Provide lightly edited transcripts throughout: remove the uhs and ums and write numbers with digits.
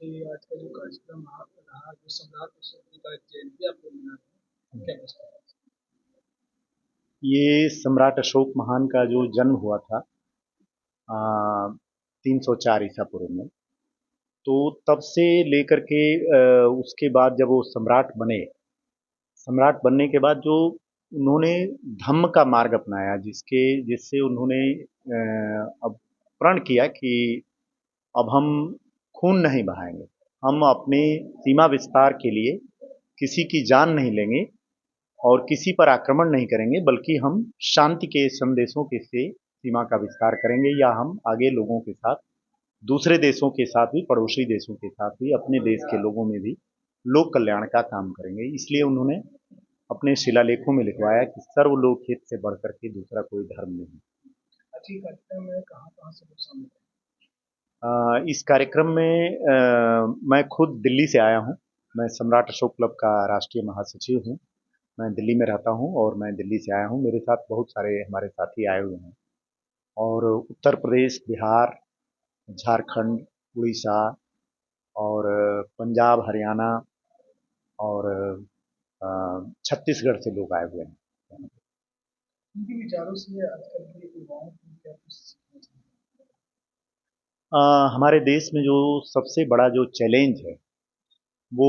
कि आज का जो कार्यक्रम रहा जो सम्राट अशोक जी का जयंती आप लोग मना रहे हैं, क्या कहते हैं? ये सम्राट अशोक महान का जो जन्म हुआ था 304 ईसा पूर्व में, तो तब से लेकर के उसके बाद जब वो सम्राट बनने के बाद जो उन्होंने धम्म का मार्ग अपनाया, जिससे उन्होंने अब प्रण किया कि अब हम खून नहीं बहाएंगे, हम अपने सीमा विस्तार के लिए किसी की जान नहीं लेंगे और किसी पर आक्रमण नहीं करेंगे, बल्कि हम शांति के संदेशों के से सीमा का विस्तार करेंगे, या हम आगे लोगों के साथ, दूसरे देशों के साथ भी, पड़ोसी देशों के साथ भी, अपने देश के लोगों में भी लोक कल्याण का काम करेंगे। इसलिए उन्होंने अपने शिलालेखों में लिखवाया कि सर्वलोक हित से बढ़कर के दूसरा कोई धर्म नहीं। आज के कार्यक्रम में कहाँ कहाँ से लोग शामिल हैं? इस कार्यक्रम में मैं खुद दिल्ली से आया हूँ। मैं सम्राट अशोक क्लब का राष्ट्रीय महासचिव हूँ। मैं दिल्ली में रहता हूँ और मैं दिल्ली से आया हूँ। मेरे साथ बहुत सारे हमारे साथी आए हुए हैं, और उत्तर प्रदेश, बिहार, झारखंड, उड़ीसा और पंजाब, हरियाणा और छत्तीसगढ़ से लोग आए हुए हैं। उनके विचारों से आजकल के युवाओं को क्या कुछ सीखना चाहिए? हमारे देश में जो सबसे बड़ा जो चैलेंज है वो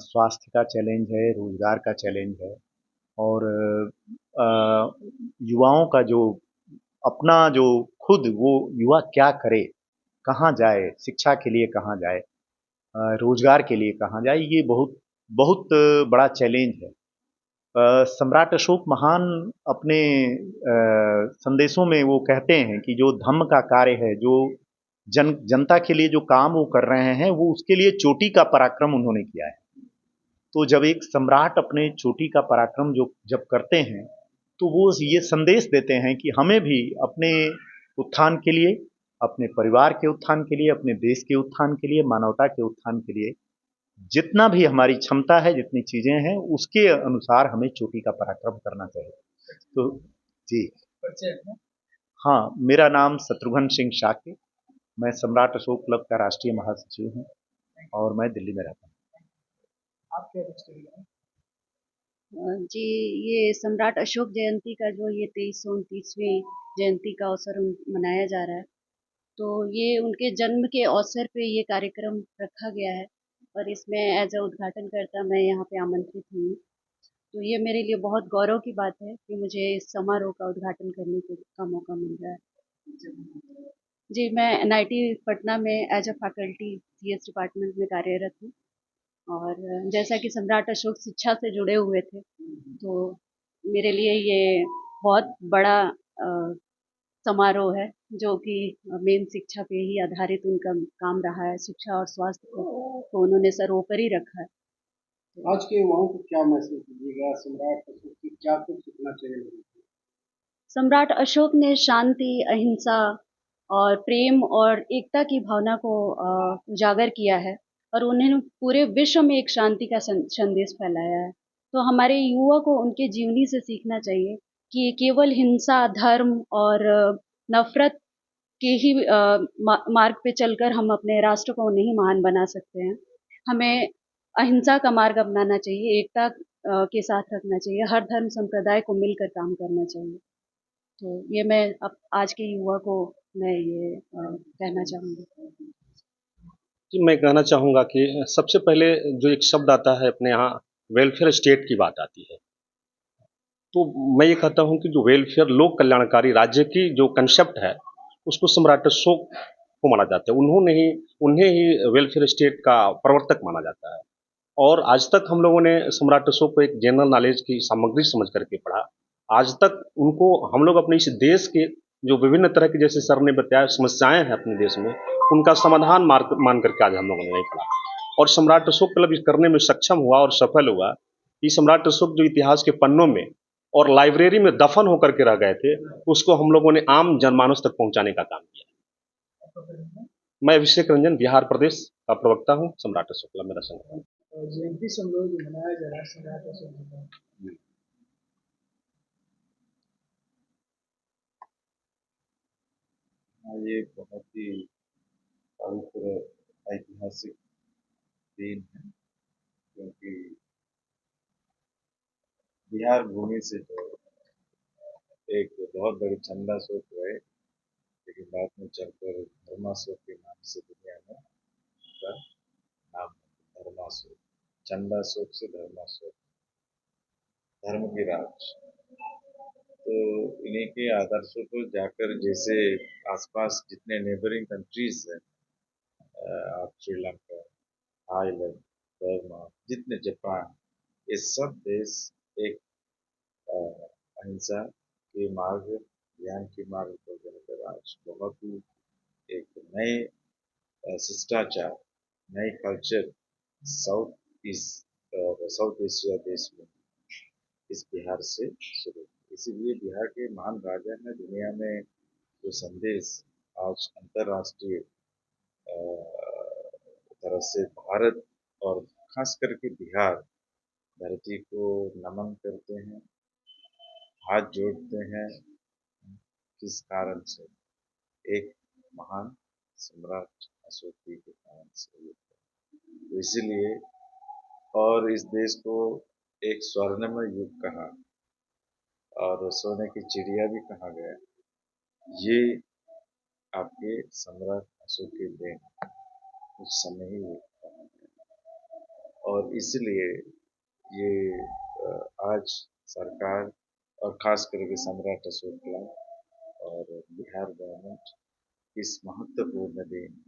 स्वास्थ्य का चैलेंज है, रोजगार का चैलेंज है, और युवाओं का जो अपना जो खुद वो युवा क्या करे, कहाँ जाए, शिक्षा के लिए कहाँ जाए, रोजगार के लिए कहाँ जाए, ये बहुत बहुत बड़ा चैलेंज है। सम्राट अशोक महान अपने संदेशों में वो कहते हैं कि जो धम्म का कार्य है, जो जनता के लिए जो काम वो कर रहे हैं, वो उसके लिए चोटी का पराक्रम उन्होंने किया है। तो जब एक सम्राट अपने चोटी का पराक्रम जो जब करते हैं, तो वो ये संदेश देते हैं कि हमें भी अपने उत्थान के लिए, अपने परिवार के उत्थान के लिए, अपने देश के उत्थान के लिए, मानवता के उत्थान के लिए जितना भी हमारी क्षमता है, जितनी चीजें हैं, उसके अनुसार हमें चोटी का पराक्रम करना चाहिए। तो जी, परिचय है? हाँ, मेरा नाम शत्रुघ्न सिंह शाक्य, मैं सम्राट अशोक क्लब का राष्ट्रीय महासचिव हूँ और मैं दिल्ली में रहता हूँ। आप क्या कुछ कहिए? जी, ये सम्राट अशोक जयंती का जो ये 2329वीं जयंती का अवसर मनाया जा रहा है, तो ये उनके जन्म के अवसर पे ये कार्यक्रम रखा गया है, और इसमें एज अ उद्घाटनकर्ता मैं यहाँ पे आमंत्रित हुई हूँ। तो ये मेरे लिए बहुत गौरव की बात है कि मुझे इस समारोह का उद्घाटन करने का मौका मिल रहा है। जी, मैं एनआईटी पटना में as a faculty CS department में कार्यरत हूँ, और जैसा कि सम्राट अशोक शिक्षा से जुड़े हुए थे, तो मेरे लिए ये बहुत बड़ा समारोह है, जो कि मेन शिक्षा पे ही आधारित उनका काम रहा है। शिक्षा और स्वास्थ्य को उन्होंने सर्वोपरि रखा है। आज के युवाओं को क्या मैसेज दीजिएगा? सम्राट अशोक की क्या कुछ सीखना चाहिए लोगों को? सम्राट अशोक ने शांति, अहिंसा और प्रेम और एकता की भावना को उजागर किया है, और उन्होंने पूरे विश्व में एक शांति का संदेश फैलाया है। तो हमारे युवा को उनके जीवनी से सीखना चाहिए कि केवल हिंसा, धर्म और नफरत के ही मार्ग पे चलकर हम अपने राष्ट्र को नहीं महान बना सकते हैं। हमें अहिंसा का मार्ग अपनाना चाहिए, एकता के साथ रखना चाहिए, हर धर्म संप्रदाय को मिलकर काम करना चाहिए। तो ये मैं अब आज के युवा को मैं ये कहना चाहूँगी। जी, मैं कहना चाहूँगा कि सबसे पहले जो एक शब्द आता है अपने यहाँ, वेलफेयर स्टेट की बात आती है। तो मैं ये कहता हूँ कि जो वेलफेयर, लोक कल्याणकारी राज्य की जो कंसेप्ट है, उसको सम्राट अशोक को माना जाता है। उन्हें ही वेलफेयर स्टेट का प्रवर्तक माना जाता है। और आज तक हम लोगों ने सम्राट अशोक को एक जनरल नॉलेज की सामग्री समझ करके पढ़ा। आज तक उनको हम लोग अपने इस देश के जो विभिन्न तरह की, जैसे सर ने बताया, समस्याएं हैं अपने देश में, उनका समाधान मान करके आज हम लोगों ने नहीं पढ़ा। और सम्राट अशोक क्लब इस करने में सक्षम हुआ और सफल हुआ कि सम्राट अशोक जो इतिहास के पन्नों में और लाइब्रेरी में दफन होकर के रह गए थे, उसको हम लोगों ने आम जनमानस तक पहुंचाने का काम किया। मैं अभिषेक रंजन, बिहार प्रदेश का प्रवक्ता हूँ, सम्राट अशोक क्लब मेरा संगठन। जयंती समारोह जो मनाया जा रहा है सम्राट अशोक जी का, ये बहुत ही पवित्र ऐतिहासिक दिन है, क्योंकि बिहार भूमि से जो एक बहुत बड़ी चंदा सोच रहे, लेकिन बाद में चलकर धर्माशोक के नाम से दुनिया में उनका नाम है, धर्माशोक। चंदा शोक से धर्माशोक, धर्म की राज। तो इन्हीं के आदर्शों पर जाकर, जैसे आसपास जितने नेबरिंग कंट्रीज हैं, आप श्रीलंका, थाईलैंड, बर्मा, जितने जापान, ये सब देश एक अहिंसा के मार्ग, ज्ञान के मार्ग पर चलकर आज बहुत ही एक नए शिष्टाचार, नए कल्चर साउथ एशिया देश में इस बिहार से शुरू। इसीलिए बिहार के महान राजा ने दुनिया में जो संदेश आज अंतर्राष्ट्रीय तरह से भारत और खास करके बिहार धरती को नमन करते हैं, हाथ जोड़ते हैं। किस कारण से? एक महान सम्राट अशोक जी के कारण से ये। तो इसीलिए, और इस देश को एक स्वर्णमय युग कहा और सोने की चिड़िया भी कहा गया। ये आपके सम्राट अशोक के देन उस समय ही कहा गया, और इसलिए ये आज सरकार और खास करके सम्राट अशोक ला और बिहार गवर्नमेंट इस महत्वपूर्ण दिन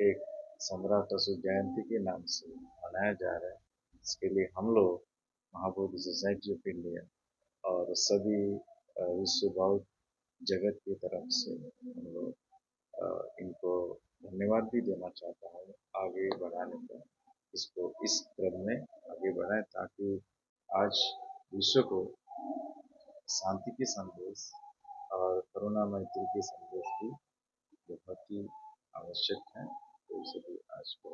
एक सम्राट अशोक जयंती के नाम से मनाया जा रहा है। इसके लिए हम लोग महाबोधि सोसाइटी ऑफ इंडिया और सभी विश्व बौद्ध जगत की तरफ से हम लोग इनको धन्यवाद भी देना चाहता हूँ आगे बढ़ाने का। इसको इस क्रम में आगे बढ़ाएं ताकि आज विश्व को शांति के संदेश और करुणा मैत्री के संदेश भी बहुत ही आवश्यक है। तो इसलिए आज को